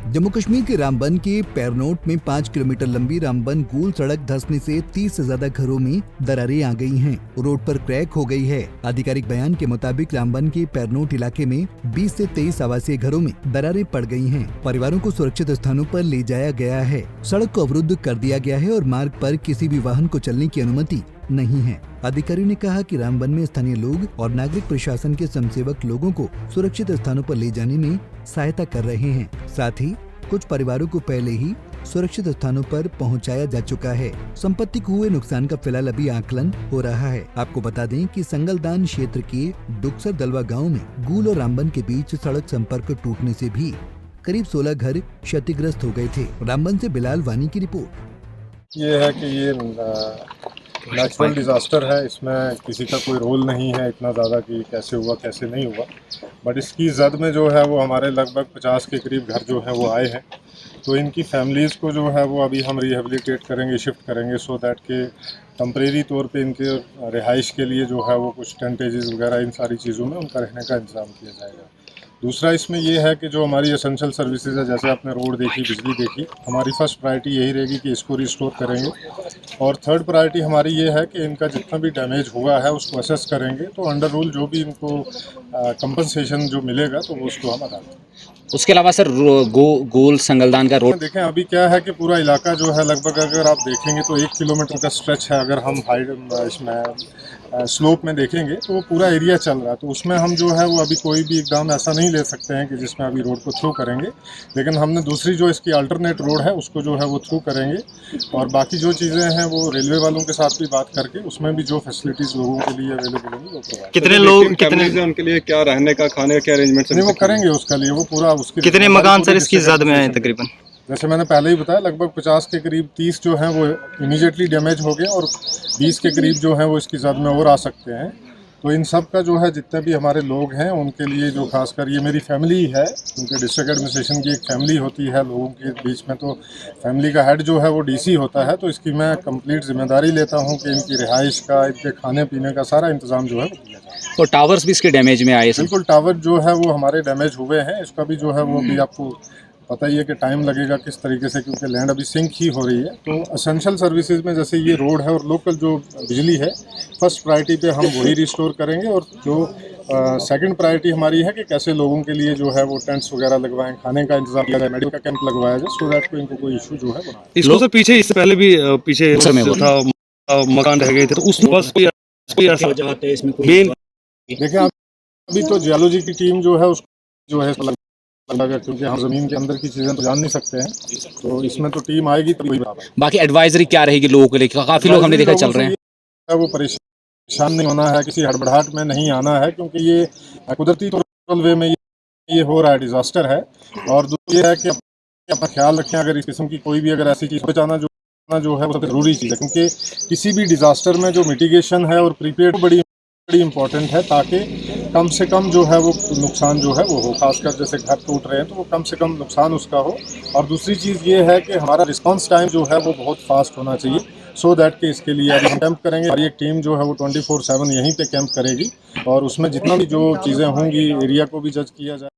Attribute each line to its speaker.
Speaker 1: जम्मू कश्मीर के रामबन के पैरनोट में 5 किलोमीटर लंबी रामबन गोल सड़क धंसने से 30 से ज्यादा घरों में दरारें आ गई हैं। रोड पर क्रैक हो गई है। आधिकारिक बयान के मुताबिक रामबन के पैरनोट इलाके में 20 से 23 आवासीय घरों में दरारें पड़ गई हैं। परिवारों को सुरक्षित स्थानों पर ले जाया गया है। सड़क को अवरुद्ध कर दिया गया है और मार्ग पर किसी भी वाहन को चलने की अनुमति नहीं है। अधिकारियों ने कहा कि रामबन में स्थानीय लोग और नागरिक प्रशासन के स्वयंसेवक लोगों को सुरक्षित स्थानों पर ले जाने में सहायता कर रहे हैं। साथ ही कुछ परिवारों को पहले ही सुरक्षित स्थानों पर पहुंचाया जा चुका है। संपत्ति को हुए नुकसान का फिलहाल अभी आकलन हो रहा है। आपको बता दें कि संगलदान क्षेत्र के डुक्सर दलवा गाँव में गूल और रामबन के बीच सड़क संपर्क टूटने से भी करीब 16 घर क्षतिग्रस्त हो गए थे। रामबन से बिलाल वानी की रिपोर्ट।
Speaker 2: ये है कि ये नेचुरल डिज़ास्टर है, इसमें किसी का कोई रोल नहीं है इतना ज़्यादा कि कैसे हुआ कैसे नहीं हुआ, बट इसकी जद में जो है वो हमारे लगभग 50 के करीब घर जो है वो आए हैं। तो इनकी फैमिलीज़ को जो है वो अभी हम रिहेबिलिटेट करेंगे, शिफ्ट करेंगे, सो दैट के टेम्परेरी तौर पे इनके रिहाइश के लिए जो है वो कुछ टेंटेजेस वगैरह इन सारी चीज़ों में उनका रहने का इंतज़ाम किया जाएगा। दूसरा इसमें ये है कि जो हमारी एसेंशियल सर्विसेज है, जैसे आपने रोड देखी, बिजली देखी, हमारी फर्स्ट प्रायोरिटी यही रहेगी कि इसको रिस्टोर करेंगे। और थर्ड प्रायोरिटी हमारी ये है कि इनका जितना भी डैमेज हुआ है उसको असेस करेंगे, तो अंडर रूल जो भी इनको कंपनसेशन जो मिलेगा तो वो उसको हम अदा करेंगे।
Speaker 3: उसके अलावा सर गोल संगलदान का रोड
Speaker 2: देखें, अभी क्या है कि पूरा इलाका जो है लगभग अगर आप देखेंगे तो 1 किलोमीटर का स्ट्रेच है। अगर हम हाइट इसमें स्लोप में देखेंगे तो वो पूरा एरिया चल रहा है, तो उसमें हम जो है वो अभी कोई भी एकदम ऐसा नहीं ले सकते हैं कि जिसमें अभी रोड को थ्रू करेंगे। लेकिन हमने दूसरी जो इसकी अल्टरनेट रोड है उसको जो है वो थ्रू करेंगे, और बाकी जो चीज़ें हैं वो रेलवे वालों के साथ भी बात करके उसमें भी जो फैसिलिटीज़ लोगों के लिए अवेलेबल होंगी वो प्रोवाइड।
Speaker 4: कितने लोग, कितने उनके लिए क्या रहने का, खाने का अरेंजमेंट
Speaker 2: नहीं वो करेंगे उसके लिए, वो पूरा उसके
Speaker 4: कितने मकान सर इसकी जद में आए तकरीबन?
Speaker 2: जैसे मैंने पहले ही बताया, लगभग 50 के करीब 30 जो हैं वो इमीडिएटली डैमेज हो गए और 20 के करीब जो हैं वो इसकी जद में और आ सकते हैं। तो इन सब का जो है जितने भी हमारे लोग हैं उनके लिए जो खासकर ये मेरी फैमिली है, क्योंकि डिस्ट्रिक्ट एडमिनिस्ट्रेशन की एक फैमिली होती है लोगों के बीच में, तो फैमिली का हेड जो है वो डीसी होता है, तो इसकी मैं कंप्लीट जिम्मेदारी लेता हूँ कि इनकी रिहाइश का, इनके खाने पीने का सारा इंतजाम जो है वो किया जाए।
Speaker 3: और टावर्स भी इसके डैमेज में आए?
Speaker 2: बिल्कुल, टावर जो है वो हमारे डैमेज हुए हैं। इसका भी जो है वो भी आपको पता ही है कि टाइम लगेगा किस तरीके से, क्योंकि लैंड अभी सिंक ही हो रही है। तो एसेंशियल सर्विसेज में जैसे ये रोड है और लोकल जो बिजली है, फर्स्ट प्रायोरिटी पे हम वही रिस्टोर करेंगे, और जो सेकंड प्रायोरिटी हमारी है कि कैसे लोगों के लिए जो है वो टेंट्स वगैरह लगवाएं, खाने का इंतजाम किया जाए, मेडिकल का कैंप लगवाया जाए, सो दैट को इनको कोई इशू जो है बना।
Speaker 4: इसको से पीछे, इससे पहले भी पीछे था मकान रह गए थे, तो उसमें बस कोई मेन
Speaker 2: देखिए, अभी तो जियोलॉजी की टीम जो है उसको जो है लगा, क्योंकि हम जमीन के अंदर की चीजें तो जान नहीं सकते हैं, तो इसमें तो टीम आएगी तो वही बराबर।
Speaker 3: बाकी एडवाइजरी क्या रहेगी लोगों के लिए? काफी लोग हमने देखा चल रहे हैं।
Speaker 2: वो परेशान नहीं होना है, किसी हड़बड़ाहट में नहीं आना है, क्योंकि ये कुदरती तौर वे में ये हो रहा है, डिजास्टर है। और दूसरी है कि अपना ख्याल रखें, अगर इस किस्म की कोई भी अगर ऐसी चीज़ बचाना जो है वो सबसे ज़रूरी चीज़ है, क्योंकि किसी भी डिजास्टर में जो मिटिगेशन है और प्रीपेड बड़ी इम्पोर्टेंट है, ताकि कम से कम जो है वो नुकसान जो है वो हो। खासकर जैसे घर टूट रहे हैं तो वो कम से कम नुकसान उसका हो। और दूसरी चीज़ ये है कि हमारा रिस्पांस टाइम जो है वो बहुत फास्ट होना चाहिए, सो दैट कि इसके लिए अभी हम कैंप करेंगे। हमारी एक टीम जो है वो 24/7 यहीं पे कैंप करेगी, और उसमें जितना भी जो चीज़ें होंगी एरिया को भी जज किया जाए।